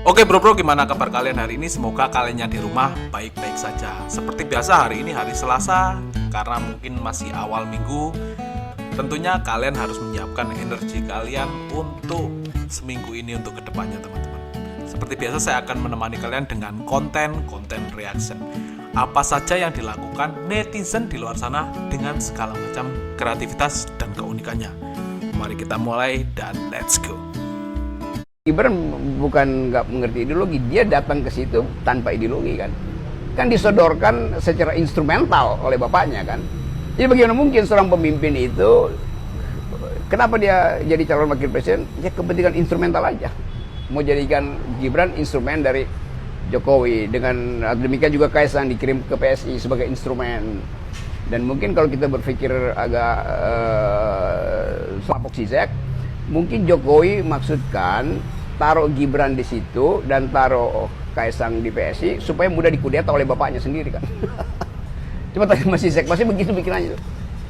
Oke bro, gimana kabar kalian hari ini? Semoga kalian yang di rumah baik-baik saja. Seperti biasa hari ini hari Selasa, karena mungkin masih awal minggu. Tentunya kalian harus menyiapkan energi kalian untuk seminggu ini untuk kedepannya teman-teman. Seperti biasa saya akan menemani kalian dengan konten reaction. Apa saja yang dilakukan netizen di luar sana dengan segala macam kreativitas dan keunikannya. Mari kita mulai dan let's go. Gibran bukan nggak mengerti ideologi, dia datang ke situ tanpa ideologi kan disodorkan secara instrumental oleh bapaknya kan. Jadi bagaimana mungkin seorang pemimpin itu, kenapa dia jadi calon wakil presiden? Ya kepentingan instrumental aja, mau jadikan Gibran instrumen dari Jokowi. Dengan demikian juga Kaisang dikirim ke PSI sebagai instrumen. Dan mungkin kalau kita berpikir agak slapok zigzag, mungkin Jokowi maksudkan taruh Gibran di situ dan taruh Kaisang di PSI supaya mudah dikudeta oleh bapaknya sendiri kan. Cuma tadi masih begitu pikirannya.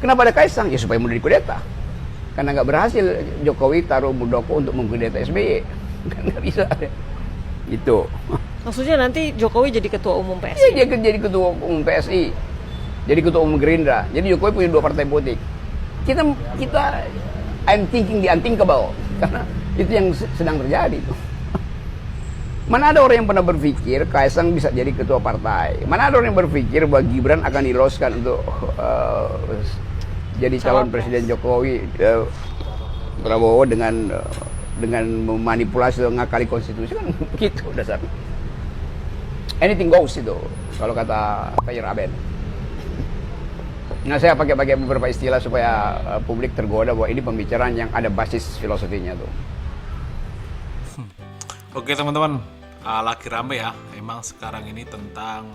Kenapa ada Kaisang? Ya supaya mudah dikudeta. Karena nggak berhasil Jokowi taruh Muldoko untuk mengkudeta SBY. Kan nggak bisa. Itu. Maksudnya nanti Jokowi jadi ketua umum PSI? Iya, dia jadi ketua umum PSI. Jadi ketua umum Gerindra. Jadi Jokowi punya 2 partai politik. Kita I'm thinking the unthinkable, karena itu yang sedang terjadi tuh. Mana ada orang yang pernah berpikir Kaisang bisa jadi ketua partai? Mana ada orang yang berpikir bahwa Gibran akan diloloskan untuk jadi calon presiden Jokowi, Prabowo dengan memanipulasi atau ngakali konstitusi kan begitu dasarnya. Anything goes itu kalau kata Fajar Aben. Nah, saya pakai beberapa istilah supaya publik tergoda bahwa ini pembicaraan yang ada basis filosofinya tuh. Oke teman-teman, lagi rame ya. Emang sekarang ini tentang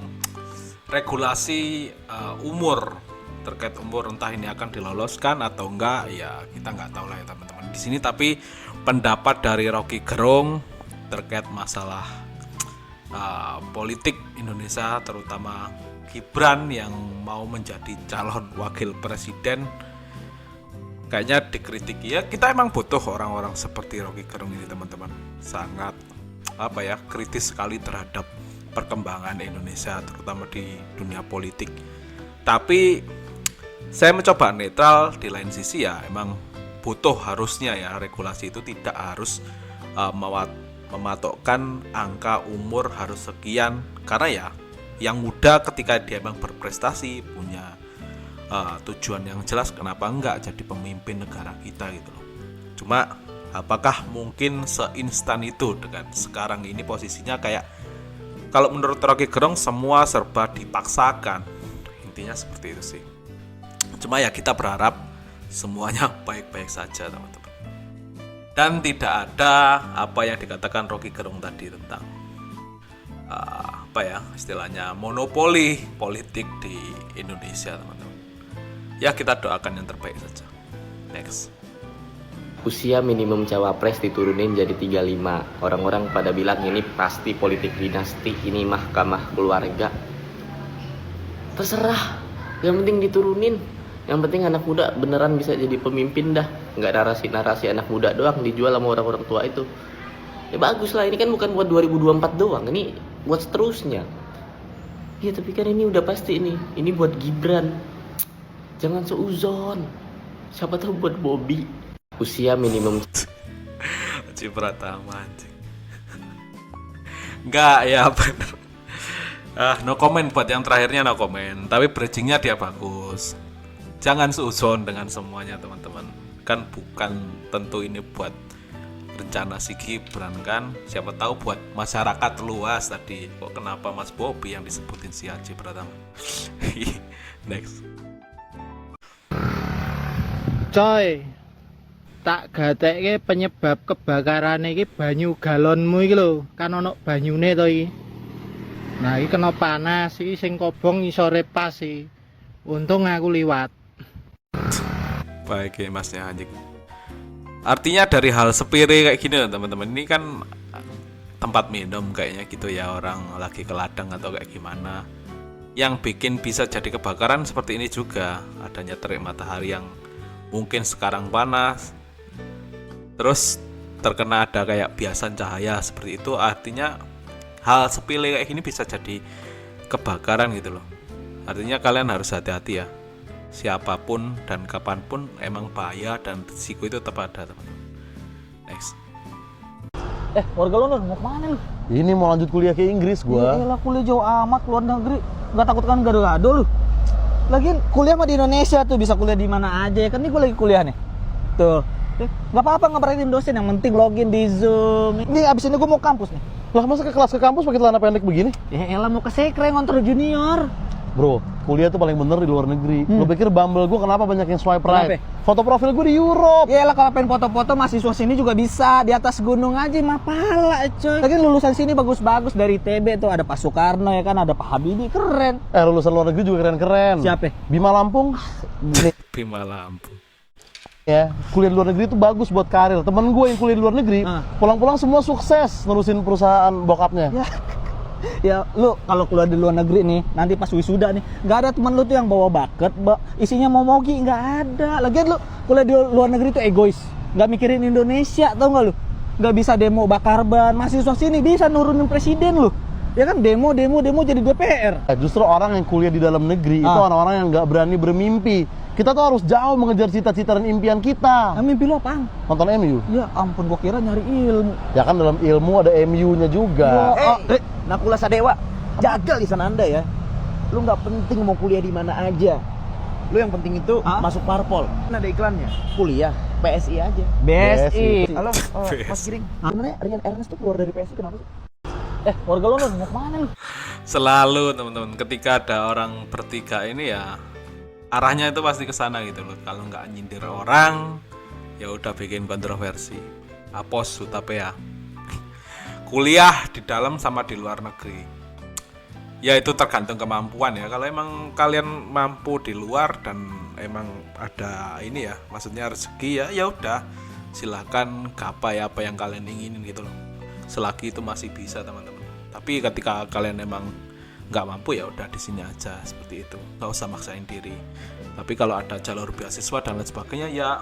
regulasi umur, terkait umur, entah ini akan diloloskan atau enggak, ya kita nggak tahu lah ya teman-teman. Di sini tapi pendapat dari Rocky Gerung terkait masalah politik Indonesia, terutama Gibran yang mau menjadi calon wakil presiden, kayaknya dikritiki. Ya kita emang butuh orang-orang seperti Rocky Gerung ini teman-teman. Sangat kritis sekali terhadap perkembangan Indonesia, terutama di dunia politik. Tapi saya mencoba netral. Di lain sisi ya emang butuh, harusnya ya regulasi itu tidak harus mematokkan angka umur harus sekian, karena ya yang muda ketika dia memang berprestasi, punya tujuan yang jelas, kenapa enggak jadi pemimpin negara kita gitu loh. Cuma apakah mungkin seinstan itu dengan sekarang ini posisinya kayak, kalau menurut Rocky Gerung semua serba dipaksakan, intinya seperti itu sih. Cuma ya kita berharap semuanya baik-baik saja teman-teman, dan tidak ada apa yang dikatakan Rocky Gerung tadi tentang istilahnya monopoli politik di Indonesia teman-teman. Ya kita doakan yang terbaik saja. Next. Usia minimum cawapres diturunin jadi 35. Orang-orang pada bilang ini pasti politik dinasti, ini mahkamah keluarga. Terserah, yang penting diturunin. Yang penting anak muda beneran bisa jadi pemimpin dah. Nggak narasi anak muda doang dijual sama orang-orang tua itu. Ya bagus lah, ini kan bukan buat 2024 doang, ini buat seterusnya. Ya tapi kan ini udah pasti ini buat Gibran. Jangan seuzon. Siapa tahu buat Bobby. Usia minimum Haji Pratama anjing. Enggak ya bener. No comment buat yang terakhirnya, no comment. Tapi bridgingnya dia bagus. Jangan seuzon dengan semuanya teman-teman. Kan bukan tentu ini buat rencana si Gibran kan, siapa tahu buat masyarakat luas tadi. Kok kenapa Mas Bobby yang disebutin si Haji Pratama? Next. Coy, tak gatekke penyebab kebakaran iki banyu galonmu iki lho, kan ono banyune to iki. Nah, iki kena panas iki sing kobong isore pas iki. Untung aku liwat. Baik ya Masnya anjing. Artinya dari hal sepele kayak gini teman-teman, ini kan tempat minum kayaknya gitu ya, orang lagi ke ladang atau kayak gimana, yang bikin bisa jadi kebakaran seperti ini juga adanya terik matahari yang mungkin sekarang panas, terus terkena ada kayak biasan cahaya seperti itu, artinya hal sepele kayak gini bisa jadi kebakaran gitu loh. Artinya kalian harus hati-hati ya. Siapapun dan kapanpun emang bahaya dan risiko itu tetap ada, teman-teman. Next. Warga lo mau kemana lu? Ini mau lanjut kuliah ke Inggris gua. Lah kuliah jauh amat luar negeri. Nggak takut kan gado-gado lu? Lagian kuliah mah di Indonesia tuh, bisa kuliah di mana aja ya kan. Ini gue lagi kuliah nih. Tuh. Nggak apa-apa ngeperhatiin dosen, yang penting login di Zoom. Ini abis ini gue mau kampus nih. Lah masa ke kelas ke kampus pakai celana pendek begini? Ya elah mau ke sekre ngontrol junior. Bro, kuliah tuh paling bener di luar negeri. Lu pikir Bumble gua kenapa banyak yang swipe right? Kenapa? Foto profil gue di Europe. Ya elah kalau pengen foto-foto mahasiswa sini juga bisa. Di atas gunung aja mapala coy. Lagian lulusan sini bagus-bagus dari ITB tuh, ada Pak Soekarno ya kan, ada Pak Habibie, keren. Lulusan luar negeri juga keren-keren. Siapa? Bima Lampung. Bima Lampung. Ya, kuliah di luar negeri itu bagus buat karir. Temen gue yang kuliah di luar negeri, pulang-pulang semua sukses nerusin perusahaan bokapnya. Ya lu kalau keluar di luar negeri nih, nanti pas wisuda nih, nggak ada teman lu tuh yang bawa bucket, isinya momogi, nggak ada. Lagian lu kuliah di luar negeri tuh egois, nggak mikirin Indonesia, tau nggak lu? Nggak bisa demo bakar ban, mahasiswa sini bisa nurunin presiden lu. Ya kan demo jadi DPR. Justru orang yang kuliah di dalam negeri itu orang-orang yang nggak berani bermimpi. Kita tuh harus jauh mengejar cita-cita dan impian kita. Mimpi lu apaan? Nonton MU. Ya ampun, gua kira nyari ilmu. Ya kan dalam ilmu ada MU-nya juga. Nakula Sadewa, jaga lisan Anda ya. Lu nggak penting mau kuliah di mana aja. Lu yang penting itu masuk parpol. Kan ada iklannya. Kuliah PSI aja. BSI. Halo, Mas Giring. Sebenarnya Rian Ernest tuh keluar dari PSI kenapa sih? Warga lu mau kemana lu? Selalu teman-teman ketika ada orang bertiga ini ya arahnya itu pasti ke sana gitu loh. Kalau nggak nyindir orang, ya udah bikin kontroversi. Apos Utapea. Kuliah di dalam sama di luar negeri. Ya itu tergantung kemampuan ya. Kalau emang kalian mampu di luar dan emang ada ini ya, maksudnya rezeki ya udah silahkan gapai apa yang kalian inginin gitu loh. Selagi itu masih bisa teman-teman. Tapi ketika kalian emang nggak mampu ya udah di sini aja seperti itu, nggak usah maksain diri. Tapi kalau ada jalur beasiswa dan lain sebagainya ya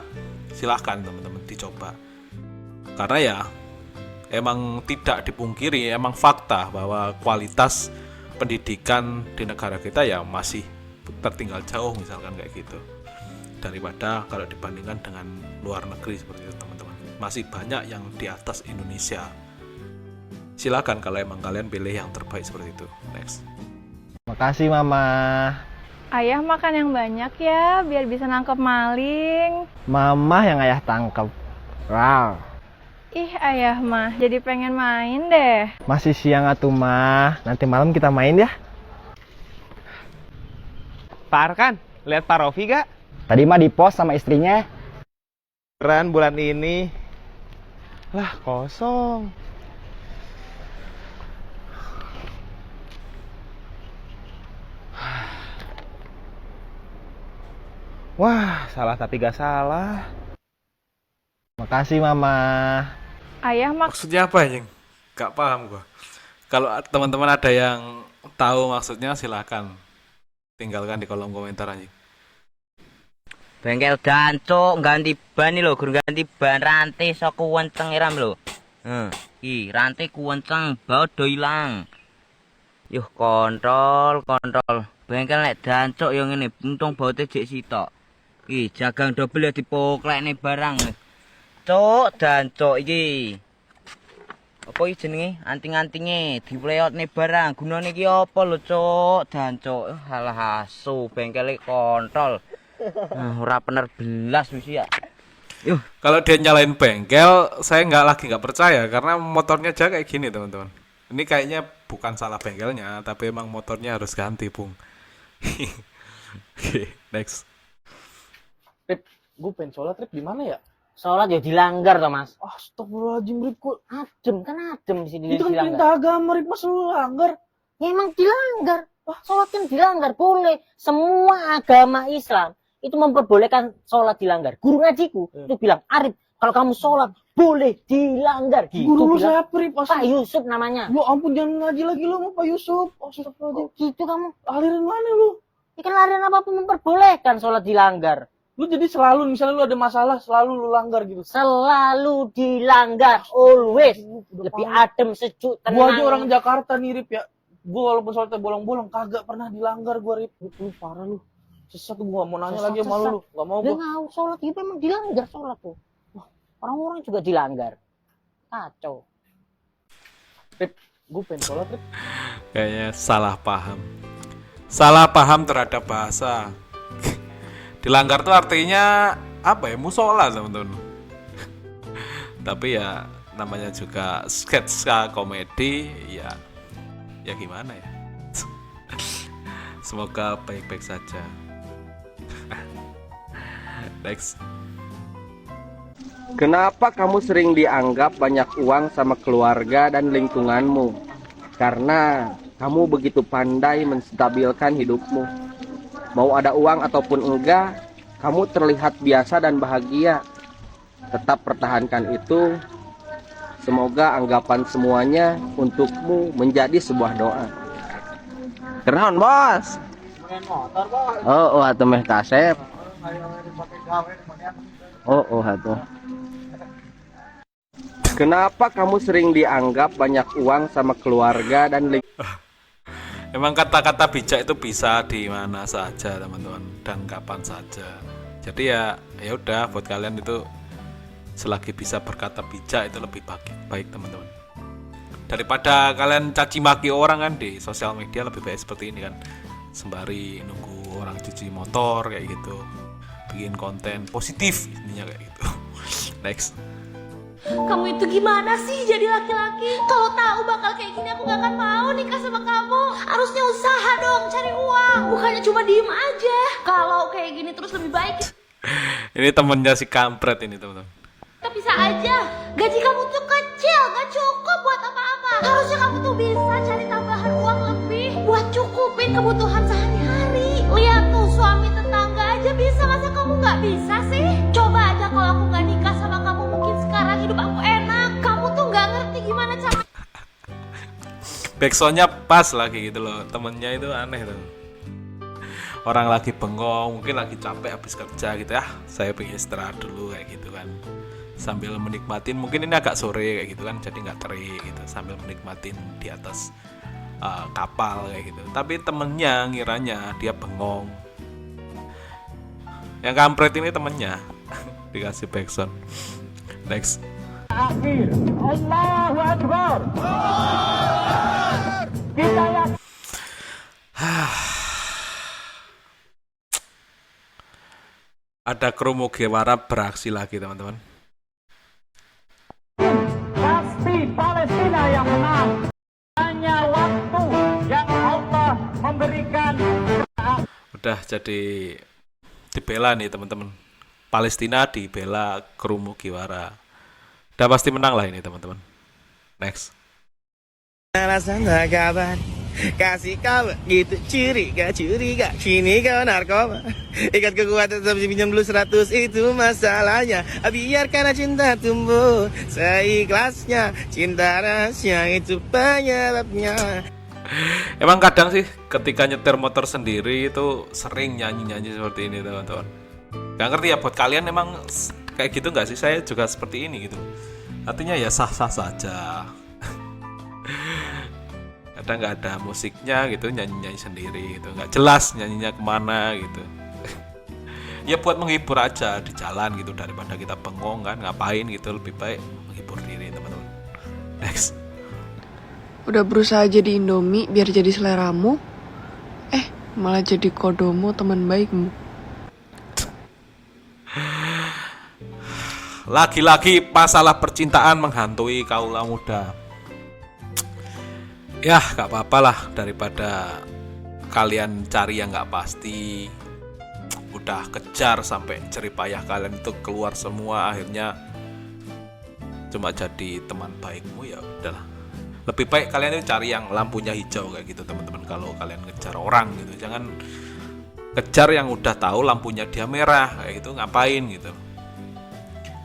silahkan teman-teman dicoba. Karena ya emang tidak dipungkiri, emang fakta bahwa kualitas pendidikan di negara kita ya masih tertinggal jauh misalkan kayak gitu, daripada kalau dibandingkan dengan luar negeri seperti itu teman-teman. Masih banyak yang di atas Indonesia. Silakan kalau emang kalian pilih yang terbaik seperti itu. Next. Makasih Mama. Ayah makan yang banyak ya, biar bisa nangkep maling. Mama yang ayah tangkap. Wow. Ih, ayah mah jadi pengen main deh. Masih siang atuh mah. Nanti malam kita main ya. Pak Arkan, lihat Pak Rofi gak? Tadi mah di pos sama istrinya. Beneran bulan ini. Lah, kosong. Wah, salah tapi gak salah. Makasih Mama. Ayah Maksudnya apa ya? Gak paham gua. Kalau teman-teman ada yang tahu maksudnya silakan tinggalkan di kolom komentar aja. Bengkel dancuk ganti ban nih lho, guru ganti ban rantai sok kuwenceng iram lho. Iki rantai kuwenceng, baut do ilang. Yuh kontrol. Bengkel nek dancuk yo ngene, untung baute jek sitok. Iki jagang dobel ya dipoklekne barang. Cuk, dancuk iki. Apa iki jenenge? Anting-antinge dipleotne barang. Gunane iki apa lho, Cuk? Dancuk. Halah asu, bengkele kontrol. Ora bener belas wis ya. Yuh, Kalau dia nyalain bengkel, saya nggak percaya karena motornya aja kayak gini teman-teman. Ini kayaknya bukan salah bengkelnya, tapi emang motornya harus ganti, Bung. Oke, next. Rip, gue pengen sholat Rip di mana ya? sholat ya dilanggar toh, Mas. Astagfirullahaladzim Rip, kok Adem di sini itu kan perintah agama Rip, mas lu langgar. Ya emang dilanggar. Sholat kan dilanggar, boleh. Semua agama Islam itu memperbolehkan sholat dilanggar. Guru ngajiku itu bilang, Arif, kalau kamu sholat boleh dilanggar. Gitu Guru lu bilang. siapa Rip? Pak Yusuf namanya. Ya ampun, jangan ngaji lagi lu sama Pak Yusuf. Astagfirullahaladzim. Gitu kamu. Aliran mana lu? Ya kan larian apapun memperbolehkan sholat dilanggar. Lu jadi selalu misalnya lu ada masalah selalu lu langgar gitu. Selalu dilanggar, always. Lebih adem, sejuk, tenang. Gua aja orang Jakarta nih Rip ya. Gua walaupun sholatnya bolong-bolong kagak pernah dilanggar gua Rip. Lu parah lu. Sesat gua mau nanya lagi sama lu. Enggak mau Dia gua. ngau sholat itu emang dilanggar sholat tuh. Wah, orang-orang juga dilanggar. Kacau. Rip, gua pengen sholat Rip. Kayaknya salah paham. Salah paham terhadap bahasa. Dilanggar tuh artinya apa ya? Musola, teman-teman. Tapi ya namanya juga sketsa komedi, ya gimana ya. Semoga baik-baik saja. Next. Kenapa kamu sering dianggap banyak uang sama keluarga dan lingkunganmu? Karena kamu begitu pandai menstabilkan hidupmu. Mau ada uang ataupun enggak, kamu terlihat biasa dan bahagia. Tetap pertahankan itu. Semoga anggapan semuanya untukmu menjadi sebuah doa. Kenaon, Bos? Oh, atuh meh kasep. Oh, atuh. Kenapa kamu sering dianggap banyak uang sama keluarga dan Emang kata-kata bijak itu bisa di mana saja, teman-teman, dan kapan saja. Jadi ya udah, buat kalian itu selagi bisa berkata bijak itu lebih baik, teman-teman. Daripada kalian caci maki orang kan di sosial media, lebih baik seperti ini kan, sembari nunggu orang cuci motor kayak gitu, bikin konten positif intinya kayak gitu. Next. Kamu itu gimana sih jadi laki-laki? Kalau tahu bakal kayak gini aku gak akan mau nikah sama kamu. Harusnya usaha dong, cari uang. Bukannya cuma diem aja. Kalau kayak gini terus lebih baik. Ini temennya si kampret ini, teman-teman. Kita bisa aja. Gaji kamu tuh kecil, gak cukup buat apa-apa. Harusnya kamu tuh bisa cari tambahan uang lebih buat cukupin kebutuhan sehari-hari. Lihat tuh suami tetangga aja bisa, masa kamu gak bisa sih? Coba aja kalau aku gak nikah sama kamu, mungkin sekarang hidup aku enak. Kamu tuh gak ngerti gimana cara. Backsoundnya pas lagi gitu loh, temennya itu aneh tuh. Orang lagi bengong, mungkin lagi capek habis kerja gitu ya. Saya pengen istirahat dulu kayak gitu kan. Sambil menikmatin, mungkin ini agak sore kayak gitu kan, jadi nggak terik gitu. Sambil menikmatin di atas kapal kayak gitu. Tapi temennya ngiranya dia bengong. Yang kampret ini temennya dikasih backsound. Next. Akhir. Allahu Akbar. Kita yang Ada Kromo Gewara beraksi lagi, teman-teman. pasti Palestina yang menang. Hanya waktu yang Allah memberikan. Udah jadi dibela nih, teman-teman. Palestina dibela Kromo Gewara. Udah pasti menang lah ini, teman-teman. Next. Rasanya kabar kasih kabar gitu curiga sini kau narkoba ikat kekuatan tapi pinjam dulu 100 itu masalahnya biarkan cinta tumbuh seikhlasnya cinta rahasia itu penyebabnya. Emang kadang sih ketika nyetir motor sendiri itu sering nyanyi seperti ini, teman-teman. Gak ngerti ya buat kalian emang kayak gitu nggak sih? Saya juga seperti ini gitu. Artinya ya sah-sah saja. Kadang nggak ada musiknya gitu, nyanyi sendiri gitu, nggak jelas nyanyinya kemana gitu. Ya buat menghibur aja di jalan gitu, daripada kita bengong kan, ngapain gitu, lebih baik menghibur diri, teman-teman. Next. Udah berusaha jadi Indomie biar jadi seleramu, malah jadi kodomo teman baikmu. Lagi-lagi masalah percintaan menghantui kaula muda. Ya gak apa-apa lah, daripada kalian cari yang gak pasti, udah kejar sampai jeripayah kalian itu keluar semua, akhirnya cuma jadi teman baikmu, ya udahlah. Lebih baik kalian itu cari yang lampunya hijau kayak gitu, teman-teman. Kalau kalian ngejar orang gitu, jangan kejar yang udah tahu lampunya dia merah kayak gitu, ngapain gitu.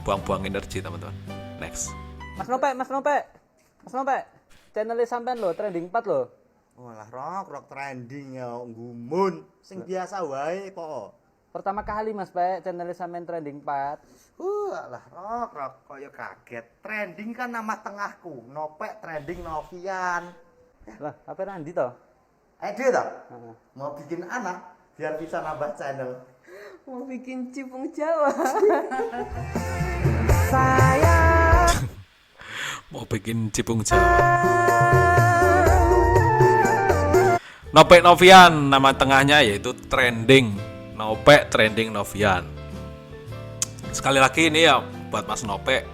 Buang-buang energi, teman-teman. Next. Mas Nope. Channelnya sampean lo trending 4 lo. Walah rock trending ya gumun. Sing biasa wae po. Pertama kali Mas Pak channel sampean trending 4. Lah rok koyo kaget. Trending kan nama tengahku. Nopek trending Novian. Lah, apa Randi toh? Ide toh? Mau bikin anak biar bisa nambah channel. Mau bikin cipung Jawa. Mau bikin cipung Jawa. Nopek Novian nama tengahnya yaitu trending. Nopek trending Novian. Sekali lagi ini ya buat Mas Nopek,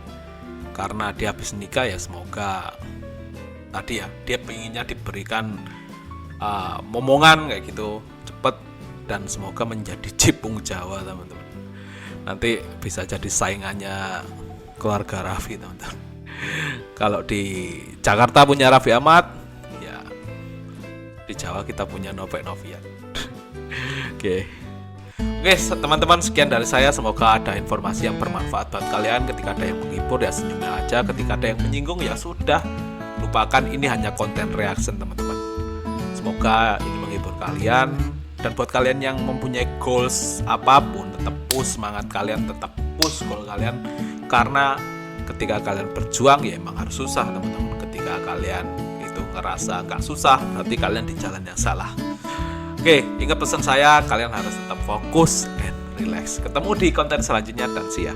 karena dia habis nikah ya semoga tadi ya dia pengennya diberikan momongan kayak gitu cepet dan semoga menjadi cipung Jawa teman-teman. Nanti bisa jadi saingannya keluarga Raffi teman-teman. Kalau di Jakarta punya Raffi Ahmad, ya di Jawa kita punya Nopek Novian. Oke, teman-teman, sekian dari saya. Semoga ada informasi yang bermanfaat buat kalian. Ketika ada yang menghibur ya senyumnya aja. Ketika ada yang menyinggung ya sudah, lupakan, ini hanya konten reaction teman-teman. Semoga ini menghibur kalian. Dan buat kalian yang mempunyai goals apapun, tetap push semangat kalian, tetap push goal kalian. Karena ketika kalian berjuang ya emang harus susah teman-teman. Ketika kalian itu ngerasa nggak susah, berarti kalian di jalan yang salah. Oke, ingat pesan saya, kalian harus tetap fokus and relax. Ketemu di konten selanjutnya dan see ya.